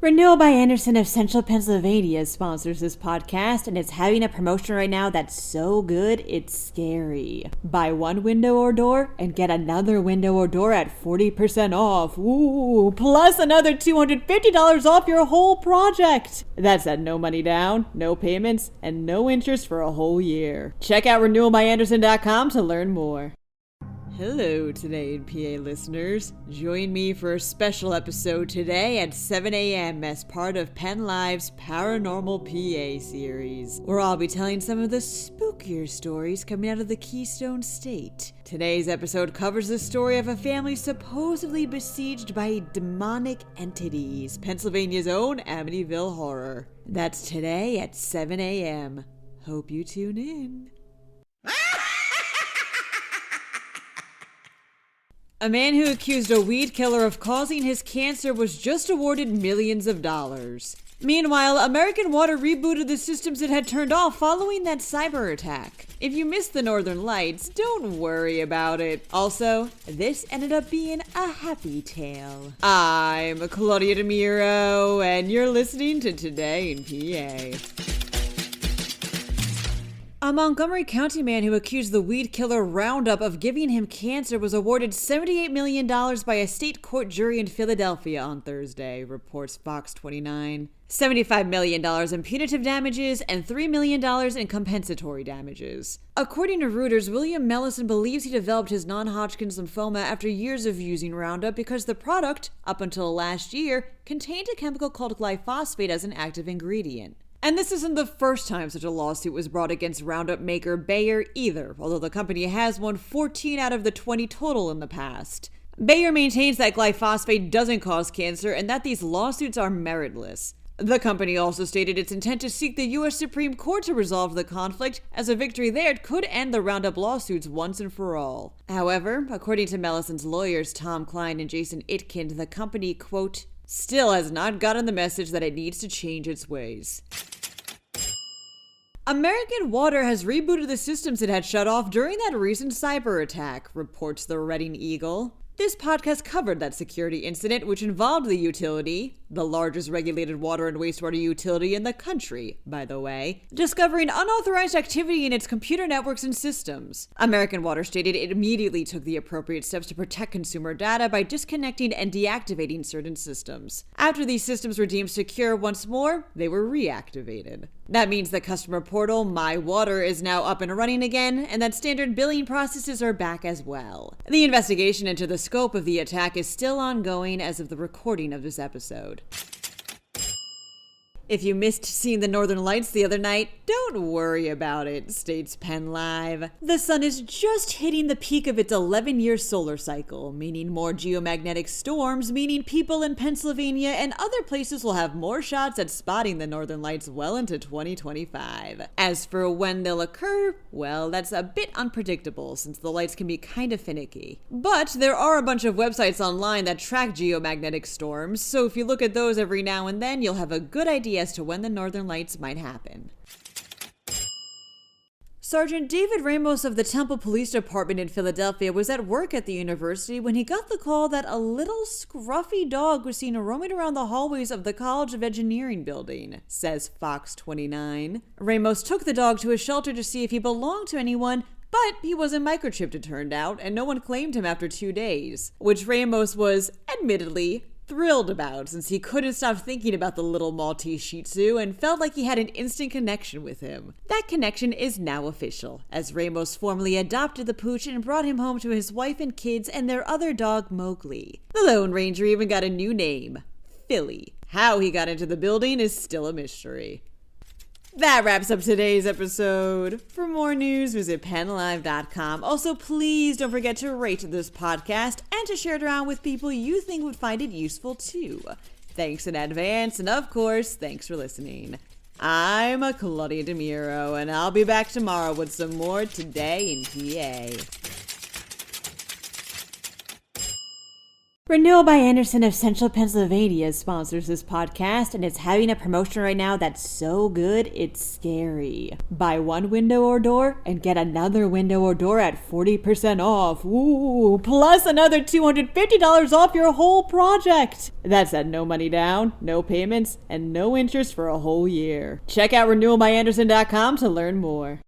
Renewal by Andersen of Central Pennsylvania sponsors this podcast, and it's having a promotion right now that's so good, it's scary. Buy one window or door and get another window or door at 40% off. Ooh, plus another $250 off your whole project. That's at no money down, no payments, and no interest for a whole year. Check out renewalbyandersen.com to learn more. Hello today in PA listeners. Join me for a special episode today at 7 a.m. as part of PennLive's Paranormal PA series, where I'll be telling some of the spookier stories coming out of the Keystone State. Today's episode covers the story of a family supposedly besieged by demonic entities, Pennsylvania's own Amityville Horror. That's today at 7 a.m. Hope you tune in. A man who accused a weed killer of causing his cancer was just awarded millions of dollars. Meanwhile, American Water rebooted the systems it had turned off following that cyber attack. If you missed the Northern Lights, don't worry about it. Also, this ended up being a happy tale. I'm Claudia Dimuro, and you're listening to Today in PA. A Montgomery County man who accused the weed killer Roundup of giving him cancer was awarded $78 million by a state court jury in Philadelphia on Thursday, reports Fox 29. $75 million in punitive damages and $3 million in compensatory damages. According to Reuters, William Mellison believes he developed his non-Hodgkin's lymphoma after years of using Roundup because the product, up until last year, contained a chemical called glyphosate as an active ingredient. And this isn't the first time such a lawsuit was brought against Roundup maker Bayer either, although the company has won 14 out of the 20 total in the past. Bayer maintains that glyphosate doesn't cause cancer and that these lawsuits are meritless. The company also stated its intent to seek the U.S. Supreme Court to resolve the conflict, as a victory there could end the Roundup lawsuits once and for all. However, according to Mellison's lawyers Tom Klein and Jason Itkind, the company, quote, still has not gotten the message that it needs to change its ways. American Water has rebooted the systems it had shut off during that recent cyber attack, reports the Reading Eagle. This podcast covered that security incident, which involved the utility, the largest regulated water and wastewater utility in the country, by the way, discovering unauthorized activity in its computer networks and systems. American Water stated it immediately took the appropriate steps to protect consumer data by disconnecting and deactivating certain systems. After these systems were deemed secure once more, they were reactivated. That means the customer portal, My Water, is now up and running again, and that standard billing processes are back as well. The investigation into the scope of the attack is still ongoing as of the recording of this episode. If you missed seeing the Northern Lights the other night, don't worry about it, states PennLive. The sun is just hitting the peak of its 11-year solar cycle, meaning more geomagnetic storms, meaning people in Pennsylvania and other places will have more shots at spotting the Northern Lights well into 2025. As for when they'll occur, well, that's a bit unpredictable since the lights can be kind of finicky. But there are a bunch of websites online that track geomagnetic storms, so if you look at those every now and then, you'll have a good idea as to when the Northern Lights might happen. Sergeant David Ramos of the Temple Police Department in Philadelphia was at work at the university when he got the call that a little scruffy dog was seen roaming around the hallways of the College of Engineering building, says Fox 29. Ramos took the dog to a shelter to see if he belonged to anyone, but he wasn't microchipped, it turned out, and no one claimed him after 2 days, which Ramos was, admittedly, thrilled about since he couldn't stop thinking about the little Maltese Shih Tzu and felt like he had an instant connection with him. That connection is now official, as Ramos formally adopted the pooch and brought him home to his wife and kids and their other dog Mowgli. The Lone Ranger even got a new name, Philly. How he got into the building is still a mystery. That wraps up today's episode. For more news, visit PennLive.com. Also, please don't forget to rate this podcast and to share it around with people you think would find it useful too. Thanks in advance, and of course, thanks for listening. I'm Claudia Dimuro, and I'll be back tomorrow with some more Today in PA. Renewal by Andersen of Central Pennsylvania sponsors this podcast, and it's having a promotion right now that's so good, it's scary. Buy one window or door and get another window or door at 40% off. Ooh, plus another $250 off your whole project. That's at no money down, no payments, and no interest for a whole year. Check out renewalbyandersen.com to learn more.